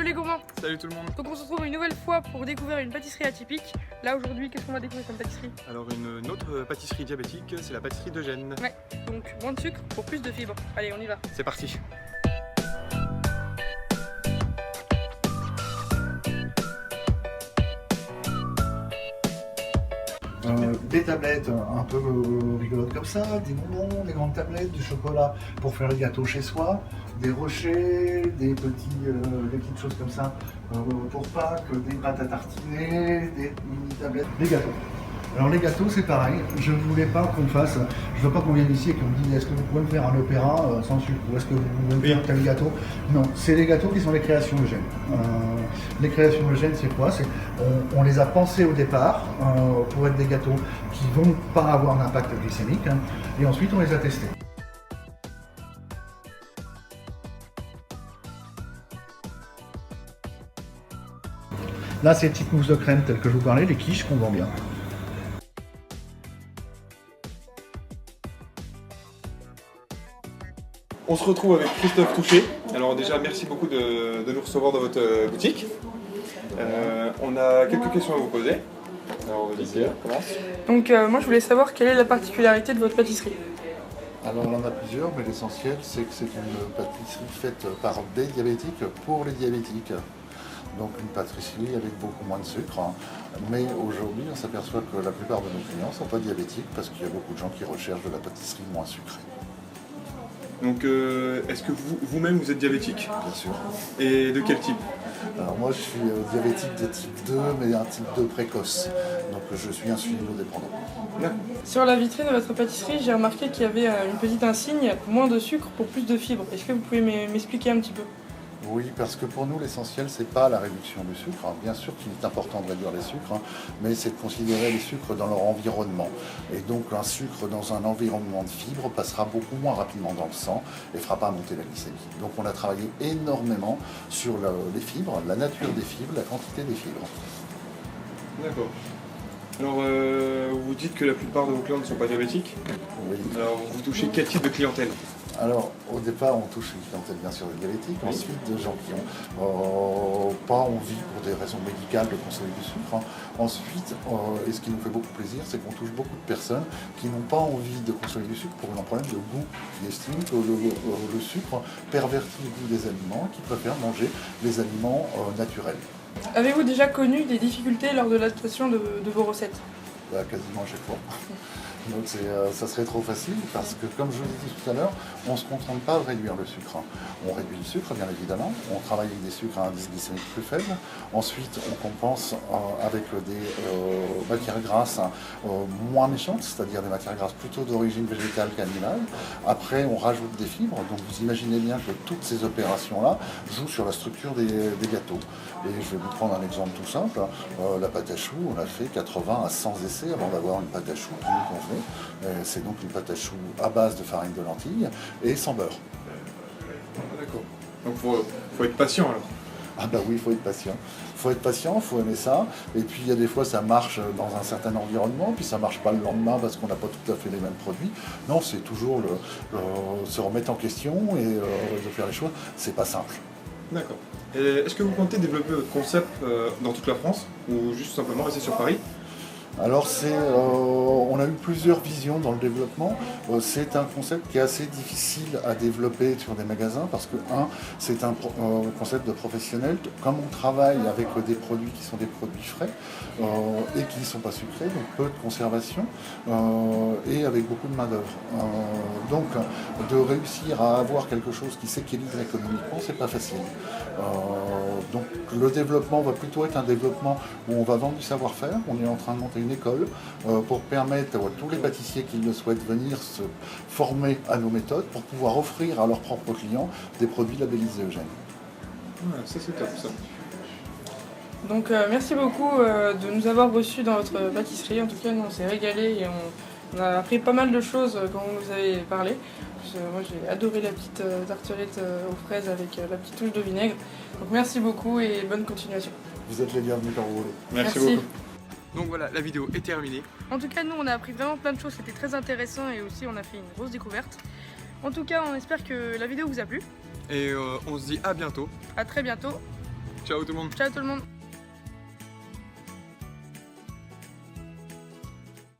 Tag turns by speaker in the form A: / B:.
A: Hello les gourmands.
B: Salut tout le monde.
A: Donc on se retrouve une nouvelle fois pour découvrir une pâtisserie atypique. Là aujourd'hui, qu'est-ce qu'on va découvrir comme pâtisserie?
B: Alors une autre pâtisserie diabétique, c'est la pâtisserie d'Eugène.
A: Ouais, donc moins de sucre pour plus de fibres. Allez, on y va.
B: C'est parti.
C: Des tablettes un peu rigolotes comme ça, des bonbons, des grandes tablettes, du chocolat pour faire les gâteaux chez soi, des rochers, des petites choses comme ça pour Pâques, des pâtes à tartiner, des mini tablettes, des gâteaux. Alors les gâteaux c'est pareil, je ne voulais pas qu'on fasse, je veux pas qu'on vienne ici et qu'on me dise est-ce que vous pouvez me faire un opéra sans sucre ou est-ce que vous pouvez me faire tel gâteau. Non, c'est les gâteaux qui sont les créations Eugène. Les créations Eugène c'est quoi? On les a pensés au départ pour être des gâteaux qui vont pas avoir d'impact glycémique et ensuite on les a testés. Là c'est les petites mousses de crème telles que je vous parlais, les quiches qu'on vend bien.
B: On se retrouve avec Christophe Touché. Alors déjà, merci beaucoup de nous recevoir dans votre boutique. On a quelques questions à vous poser. Alors Olivier, on commence.
A: Donc moi je voulais savoir quelle est la particularité de votre pâtisserie.
C: Alors on en a plusieurs, mais l'essentiel c'est que c'est une pâtisserie faite par des diabétiques pour les diabétiques. Donc une pâtisserie avec beaucoup moins de sucre. Mais aujourd'hui on s'aperçoit que la plupart de nos clients ne sont pas diabétiques parce qu'il y a beaucoup de gens qui recherchent de la pâtisserie moins sucrée.
B: Donc est-ce que vous-même vous êtes diabétique?
C: Bien sûr.
B: Et de quel type?
C: Alors moi je suis diabétique de type 2, mais un type 2 précoce. Donc je suis insulinodépendant.
A: Sur la vitrine de votre pâtisserie, j'ai remarqué qu'il y avait une petite insigne, moins de sucre pour plus de fibres. Est-ce que vous pouvez m'expliquer un petit peu?
C: Oui, parce que pour nous, l'essentiel, c'est pas la réduction du sucre. Bien sûr qu'il est important de réduire les sucres, mais c'est de considérer les sucres dans leur environnement. Et donc, un sucre dans un environnement de fibres passera beaucoup moins rapidement dans le sang et ne fera pas monter la glycémie. Donc, on a travaillé énormément sur les fibres, la nature des fibres, la quantité des fibres.
B: D'accord. Alors, vous dites que la plupart de vos clients ne sont pas diabétiques.
C: Oui.
B: Alors, vous touchez quel type de clientèle?
C: Alors, au départ, on touche une clientèle bien sûr diabétique, ensuite des gens qui n'ont pas envie, pour des raisons médicales, de consommer du sucre. Ensuite, et ce qui nous fait beaucoup plaisir, c'est qu'on touche beaucoup de personnes qui n'ont pas envie de consommer du sucre pour un problème de goût, qui estiment que le sucre pervertit le goût des aliments, qui préfèrent manger les aliments naturels.
A: Avez-vous déjà connu des difficultés lors de l'adaptation de vos recettes?
C: Quasiment à chaque fois. Donc ça serait trop facile parce que, comme je vous l'ai dit tout à l'heure, on ne se contente pas de réduire le sucre. On réduit le sucre, bien évidemment. On travaille avec des sucres à indice glycémique plus faible. Ensuite, on compense avec des matières grasses moins méchantes, c'est-à-dire des matières grasses plutôt d'origine végétale qu'animale. Après, on rajoute des fibres. Donc vous imaginez bien que toutes ces opérations-là jouent sur la structure des gâteaux. Et je vais vous prendre un exemple tout simple. La pâte à choux, on a fait 80 à 100 essais avant d'avoir une pâte à choux qui nous convenait. C'est donc une pâte à choux à base de farine de lentilles et sans beurre.
B: D'accord. Donc faut être patient alors.
C: Ah bah oui, il faut être patient. Il faut être patient, il faut aimer ça. Et puis il y a des fois ça marche dans un certain environnement, puis ça marche pas le lendemain parce qu'on n'a pas tout à fait les mêmes produits. Non, c'est toujours se remettre en question et de faire les choix. C'est pas simple.
B: D'accord. Est-ce que vous comptez développer votre concept dans toute la France ou juste simplement rester sur Paris?
C: Alors on a eu plusieurs visions dans le développement. C'est un concept qui est assez difficile à développer sur des magasins parce que, c'est un concept de professionnel. Comme on travaille avec des produits qui sont des produits frais et qui ne sont pas sucrés, donc peu de conservation et avec beaucoup de main-d'œuvre. Donc de réussir à avoir quelque chose qui s'équilibre économiquement, c'est pas facile. Donc le développement va plutôt être un développement où on va vendre du savoir-faire. On est en train de monter une école pour permettre à tous les pâtissiers qui le souhaitent venir se former à nos méthodes pour pouvoir offrir à leurs propres clients des produits labellisés Eugène.
B: Ouais, ça c'est top ça.
A: Donc merci beaucoup de nous avoir reçus dans votre pâtisserie. En tout cas, nous on s'est régalé et on a appris pas mal de choses quand vous nous avez parlé. Moi j'ai adoré la petite tartelette aux fraises avec la petite touche de vinaigre. Donc merci beaucoup et bonne continuation.
C: Vous êtes les bienvenus quand vous voulez.
B: Merci beaucoup. Donc voilà, la vidéo est terminée.
A: En tout cas, nous on a appris vraiment plein de choses, c'était très intéressant et aussi on a fait une grosse découverte. En tout cas, on espère que la vidéo vous a plu.
B: Et on se dit à bientôt.
A: À très bientôt.
B: Ciao tout le monde.
A: Ciao tout le monde.